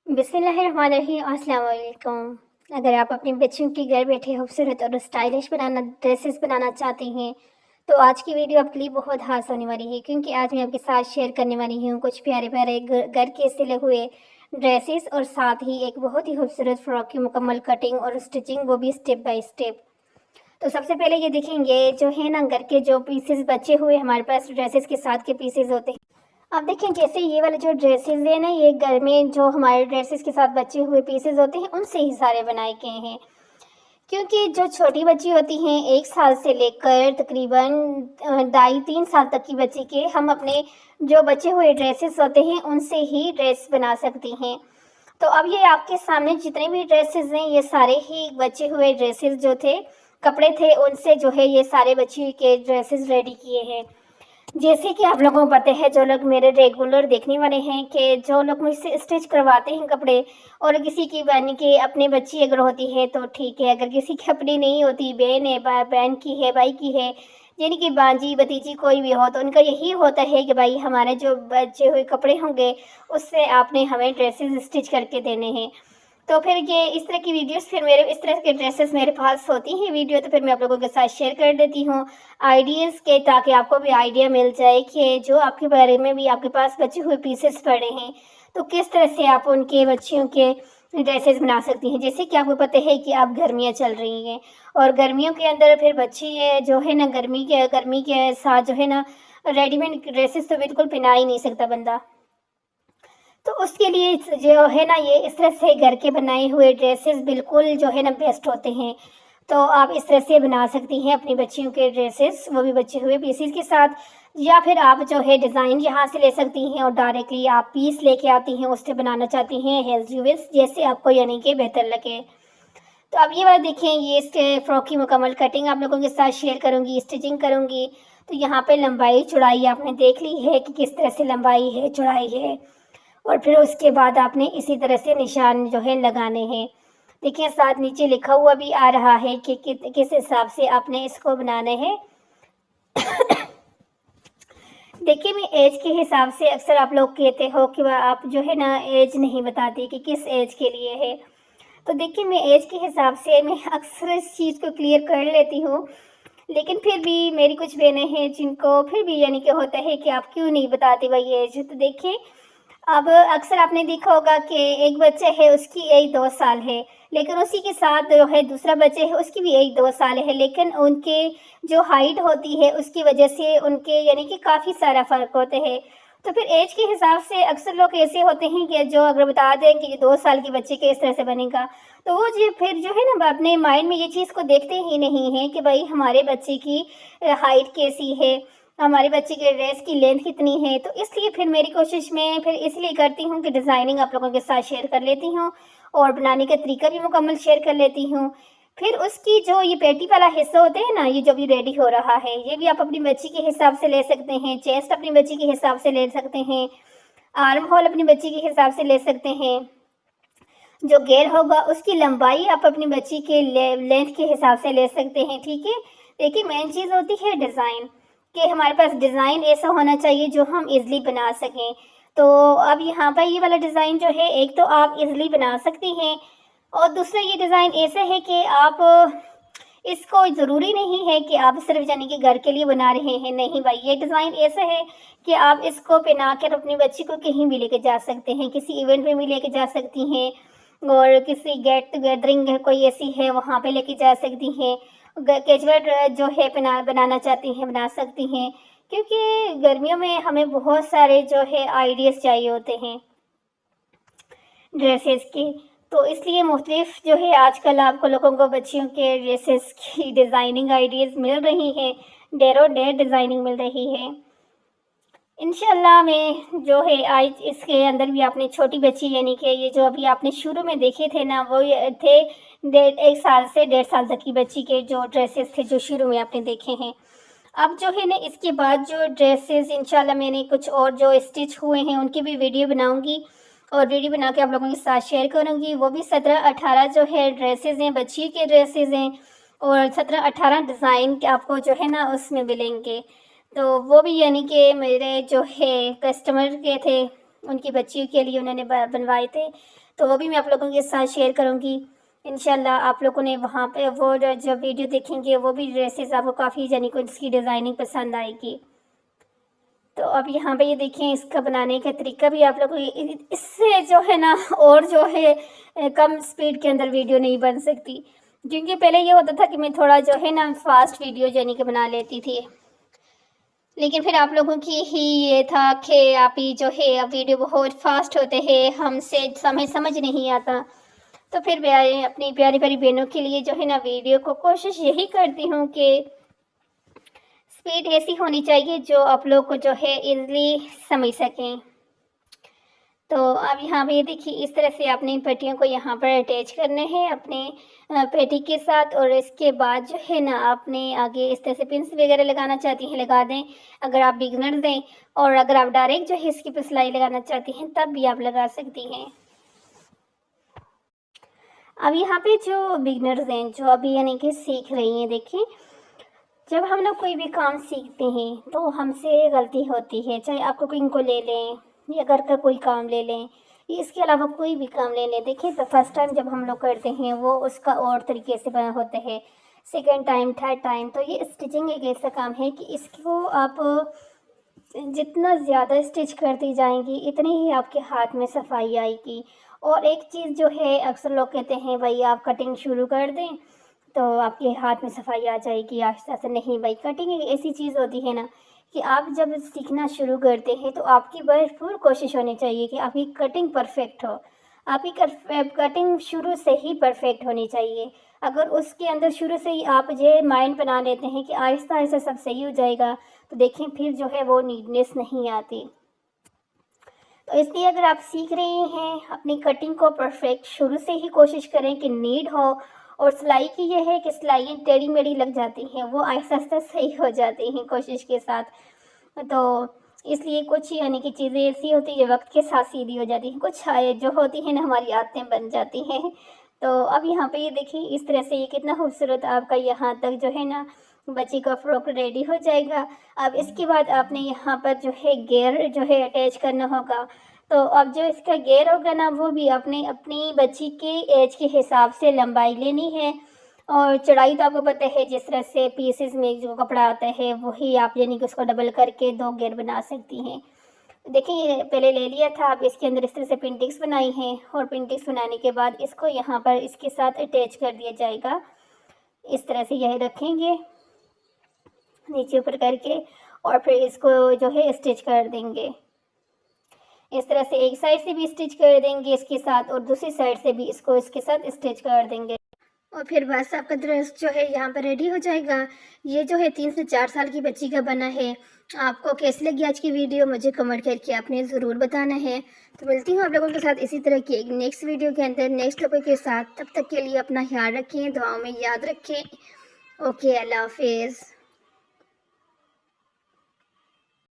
बिस्मिल्लाहिर्रहमानिर्रहीम। अस्सलाम वालेकुम। अगर आप अपने बच्चों की घर बैठे खूबसूरत और स्टाइलिश ड्रेसेस बनाना चाहते हैं तो आज की वीडियो आपके लिए बहुत खास होने वाली है, क्योंकि आज मैं आपके साथ शेयर करने वाली हूँ कुछ प्यारे प्यारे घर के सिले हुए ड्रेसेस और साथ ही एक बहुत ही खूबसूरत फ्रॉक की मुकम्मल कटिंग और स्टिचिंग, वो भी स्टेप बाय स्टेप। तो सबसे पहले ये देखेंगे जो है ना, घर के जो पीसेस बचे हुए हमारे पास ड्रेसेस के साथ के पीसेस होते हैं। अब देखें, जैसे ये वाले जो ड्रेसेस है ना, ये घर में जो हमारे ड्रेसेस के साथ बचे हुए पीसेस होते हैं उनसे ही सारे बनाए गए हैं। क्योंकि जो छोटी बच्ची होती हैं 1 साल से लेकर तकरीबन 2.5-3 साल तक की बच्ची के हम अपने जो बचे हुए ड्रेसेस होते हैं उनसे ही ड्रेस बना सकती हैं। तो अब ये आपके सामने जितने भी ड्रेसेस हैं ये सारे ही बचे हुए ड्रेसेस जो थे, कपड़े थे, उनसे जो है ये सारे बच्ची के ड्रेसेस रेडी किए हैं। जैसे कि आप लोगों को पता है, जो लोग मेरे रेगुलर देखने वाले हैं, कि जो लोग मुझसे स्टिच करवाते हैं कपड़े, और किसी की बहन की अपनी बच्ची अगर होती है तो ठीक है, अगर किसी की अपनी नहीं होती, बहन है, बहन की है, भाई की है, यानी कि बांजी भतीजी कोई भी हो, तो उनका यही होता है कि भाई हमारे जो बचे हुए कपड़े होंगे उससे आपने हमें ड्रेसेस स्टिच करके देने हैं। तो फिर ये इस तरह की वीडियोस, फिर मेरे इस तरह के ड्रेसेस मेरे पास होती हैं वीडियो, तो फिर मैं आप लोगों के साथ शेयर कर देती हूँ आइडियाज़ के, ताकि आपको भी आइडिया मिल जाए कि जो आपके बारे में भी आपके पास बचे हुए पीसेस पड़े हैं तो किस तरह से आप उनके बच्चियों के ड्रेसेस बना सकती हैं। जैसे कि आपको पता है कि अब गर्मियाँ चल रही हैं, और गर्मियों के अंदर फिर बच्चे जो है ना, गर्मी के साथ जो है ना, रेडीमेड ड्रेसेस तो बिल्कुल पहना ही नहीं सकता बंदा। तो उसके लिए जो है ना, ये इस तरह से घर के बनाए हुए ड्रेसेस बिल्कुल जो है ना बेस्ट होते हैं। तो आप इस तरह से बना सकती हैं अपनी बच्चियों के ड्रेसेस, वो भी बचे हुए पीसेस के साथ, या फिर आप जो है डिज़ाइन यहाँ से ले सकती हैं और डायरेक्टली आप पीस लेके आती हैं, उससे बनाना चाहती हैं हेल्स यूज, जैसे आपको यानी कि बेहतर लगे। तो अब ये वाला देखें, ये इसके फ्रॉक की मुकम्मल कटिंग आप लोगों के साथ शेयर करूँगी, स्टिचिंग करूँगी। तो यहाँ पे लंबाई चौड़ाई आपने देख ली है कि किस तरह से लंबाई है, चौड़ाई है, और फिर उसके बाद आपने इसी तरह से निशान जो है लगाने हैं। देखिए, साथ नीचे लिखा हुआ भी आ रहा है कि किस हिसाब से आपने इसको बनाना है। देखिए, मैं एज के हिसाब से, अक्सर आप लोग कहते हो कि आप जो है ना एज नहीं बताती कि किस एज के लिए है। तो देखिए, मैं एज के हिसाब से मैं अक्सर इस चीज़ को क्लियर कर लेती हूँ, लेकिन फिर भी मेरी कुछ बहनें हैं जिनको फिर भी यानी कि होता है कि आप क्यों नहीं बताती वही एज। तो देखिए, अब अक्सर आपने देखा होगा कि एक बच्चा है, उसकी एज 2 साल है, लेकिन उसी के साथ जो है दूसरा बच्चा है, उसकी भी एज 2 साल है, लेकिन उनके जो हाइट होती है उसकी वजह से उनके यानी कि काफ़ी सारा फ़र्क होता है। तो फिर एज के हिसाब से अक्सर लोग ऐसे होते हैं कि जो अगर बता दें कि 2 साल के बच्चे के इस तरह से बनेगा, तो वो जो फिर जो है ना अपने माइंड में ये चीज़ को देखते ही नहीं हैं कि भाई हमारे बच्चे की हाइट कैसी है, हमारे बच्चे के ड्रेस की लेंथ कितनी है। तो इसलिए फिर मेरी कोशिश मैं फिर इसलिए करती हूँ कि डिज़ाइनिंग आप लोगों के साथ शेयर कर लेती हूँ और बनाने का तरीका भी मुकम्मल शेयर कर लेती हूँ। फिर उसकी जो ये पेटी वाला हिस्सा होता है ना, ये जो भी रेडी हो रहा है, ये भी आप अपनी बच्ची के हिसाब से ले सकते हैं, चेस्ट अपनी बच्ची के हिसाब से ले सकते हैं, आर्म होल अपनी बच्ची के हिसाब से ले सकते हैं, जो घेर होगा उसकी लंबाई आप अपनी बच्ची के लेंथ के हिसाब से ले सकते हैं। ठीक है, देखिए, मेन चीज़ होती है डिज़ाइन, कि हमारे पास डिज़ाइन ऐसा होना चाहिए जो हम इजली बना सकें। तो अब यहाँ पर ये वाला डिज़ाइन जो है, एक तो आप इजली बना सकती हैं, और दूसरा ये डिज़ाइन ऐसा है कि आप इसको ज़रूरी नहीं है कि आप सिर्फ यानी कि घर के लिए बना रहे हैं, नहीं भाई, ये डिज़ाइन ऐसा है कि आप इसको पहना कर अपनी बच्ची को कहीं भी लेके जा सकते हैं, किसी इवेंट में भी लेके जा सकती हैं, और किसी गेट गैदरिंग है कोई ऐसी है वहाँ पे लेके जा सकती हैं, कैजुअल जो है बनाना चाहती हैं बना सकती हैं, क्योंकि गर्मियों में हमें बहुत सारे जो है आइडियाज़ चाहिए होते हैं ड्रेसेस के। तो इसलिए मुख्तलिफ जो है आजकल आपको लोगों को बच्चियों के ड्रेसेस की डिज़ाइनिंग आइडियाज़ मिल रही हैं, डेरो डेर डिज़ाइनिंग मिल रही है। इंशाल्लाह मैं जो है आज इसके अंदर भी आपने छोटी बच्ची यानी कि ये जो अभी आपने शुरू में देखे थे ना, वो ये थे 1 साल से 1.5 साल तक की बच्ची के जो ड्रेसेस थे, जो शुरू में आपने देखे हैं। अब जो है ना, इसके बाद जो ड्रेसेस इंशाल्लाह मैंने कुछ और जो स्टिच हुए हैं उनकी भी वीडियो बनाऊंगी, और वीडियो बना के आप लोगों के साथ शेयर करूंगी। वो भी 17-18 जो है ड्रेसेस हैं, बच्ची के ड्रेसेस हैं, और 17-18 डिज़ाइन के आपको जो है ना उसमें मिलेंगे। तो वो भी यानी कि मेरे जो है कस्टमर के थे, ان کی بچیوں کے لیے انہوں نے بنوائے تھے، تو وہ بھی میں آپ لوگوں کے ساتھ شیئر کروں گی انشاءاللہ۔ آپ لوگوں نے وہاں پہ وہ جب ویڈیو دیکھیں گے وہ بھی ڈریسز آپ کو کافی یعنی کہ اس کی ڈیزائننگ پسند آئے گی۔ تو اب یہاں پہ یہ دیکھیں اس کا بنانے کا طریقہ بھی آپ لوگوں کو اس سے جو ہے نا اور جو ہے کم سپیڈ کے اندر ویڈیو نہیں بن سکتی، کیونکہ پہلے یہ ہوتا تھا کہ میں تھوڑا جو ہے نا فاسٹ ویڈیو یعنی کہ بنا لیتی تھی، لیکن پھر آپ لوگوں کی ہی یہ تھا کہ آپ ہی جو ہے اب ویڈیو بہت فاسٹ ہوتے ہیں، ہم سے سمجھ نہیں آتا، تو پھر میں اپنی پیاری پیاری بہنوں کے لیے جو ہے نا ویڈیو کو کوشش یہی کرتی ہوں کہ سپیڈ ایسی ہونی چاہیے جو آپ لوگ کو جو ہے ایزلی سمجھ سکیں۔ تو اب یہاں پہ یہ دیکھیے اس طرح سے اپنی پٹیوں کو یہاں پر اٹیچ کرنے ہیں اپنے پیٹی کے ساتھ، اور اس کے بعد جو ہے نا اپنے آگے اس طرح سے پنس وغیرہ لگانا چاہتی ہیں لگا دیں، اگر آپ بگنر دیں، اور اگر آپ ڈائریکٹ جو ہے اس کی پہ سلائی لگانا چاہتی ہیں تب بھی آپ لگا سکتی ہیں۔ اب یہاں پہ جو بگنرز ہیں جو ابھی یعنی کہ سیکھ رہی ہیں، دیکھیں جب ہم لوگ کوئی بھی کام سیکھتے ہیں تو ہم سے غلطی ہوتی ہے، چاہے آپ کوکنگ کو لے لیں یا گھر کا کوئی کام لے لیں، اس کے علاوہ کوئی بھی کام لے لیں، دیکھیں تو فرسٹ ٹائم جب ہم لوگ کرتے ہیں وہ اس کا اور طریقے سے بنا ہوتے ہیں، سیکنڈ ٹائم تھرڈ ٹائم، تو یہ اسٹیچنگ ایک ایسا کام ہے کہ اس کو آپ جتنا زیادہ اسٹچ کرتی جائیں گی اتنی ہی آپ کے ہاتھ میں صفائی آئے گی۔ اور ایک چیز جو ہے اکثر لوگ کہتے ہیں بھائی آپ کٹنگ شروع کر دیں تو آپ کے ہاتھ میں صفائی آ جائے گی آہستہ سے، نہیں بھائی، کٹنگ ایک ایسی چیز ہوتی ہے نا کہ آپ جب سیکھنا شروع کرتے ہیں تو آپ کی بھرپور کوشش ہونی چاہیے کہ آپ کی کٹنگ پرفیکٹ ہو، آپ کی کٹنگ شروع سے ہی پرفیکٹ ہونی چاہیے۔ اگر اس کے اندر شروع سے ہی آپ یہ مائنڈ بنا لیتے ہیں کہ آہستہ آہستہ سب صحیح ہو جائے گا تو دیکھیں پھر جو ہے وہ نیٹنیس نہیں آتی۔ تو اس لیے اگر آپ سیکھ رہے ہیں اپنی کٹنگ کو پرفیکٹ شروع سے ہی کوشش کریں کہ نیٹ ہو، اور سلائی کی یہ ہے کہ سلائیاں ٹیڑھی میڑھی لگ جاتی ہیں، وہ آہستہ آہستہ صحیح ہو جاتی ہیں کوشش کے ساتھ، تو اس لیے کچھ یعنی کہ چیزیں ایسی ہوتی ہیں وقت کے ساتھ سیدھی ہو جاتی ہیں، کچھ جو ہوتی ہیں نا ہماری عادتیں بن جاتی ہیں۔ تو اب یہاں پہ یہ دیکھیں اس طرح سے یہ کتنا خوبصورت آپ کا یہاں تک جو ہے نا بچی کا فراک ریڈی ہو جائے گا۔ اب اس کے بعد آپ نے یہاں پر جو ہے گیر جو ہے اٹیچ کرنا ہوگا، تو اب جو اس کا گیر ہوگا نا وہ بھی آپ نے اپنی بچی کے ایج کے حساب سے لمبائی لینی ہے، اور چڑھائی تو آپ کو پتہ ہے جس طرح سے پیسز میں جو کپڑا آتا ہے وہی آپ یعنی کہ اس کو ڈبل کر کے 2 گیر بنا سکتی ہیں۔ دیکھیں یہ پہلے لے لیا تھا، اب اس کے اندر اس طرح سے پنٹکس بنائی ہیں، اور پنٹکس بنانے کے بعد اس کو یہاں پر اس کے ساتھ اٹیچ کر دیا جائے گا، اس طرح سے یہ رکھیں گے نیچے اوپر کر کے، اور پھر اس کو جو ہے اسٹچ کر دیں گے، اس طرح سے ایک سائڈ سے بھی اسٹچ کر دیں گے اس کے ساتھ، اور دوسری سائڈ سے بھی اس کو اس کے ساتھ اسٹچ کر دیں گے، اور پھر بس آپ کا ڈریس جو ہے یہاں پر ریڈی ہو جائے گا۔ یہ جو ہے 3 سے 4 سال کی بچی کا بنا ہے۔ آپ کو کیسی لگی آج کی ویڈیو مجھے کمنٹ کر کے آپ نے ضرور بتانا ہے۔ تو ملتی ہوں آپ لوگوں کے ساتھ اسی طرح کی ایک نیکسٹ ویڈیو کے اندر نیکسٹ ٹاپک کے ساتھ، تب تک کے لیے اپنا خیال رکھیں، دعاؤں میں یاد رکھیں۔ اوکے، اللہ حافظ۔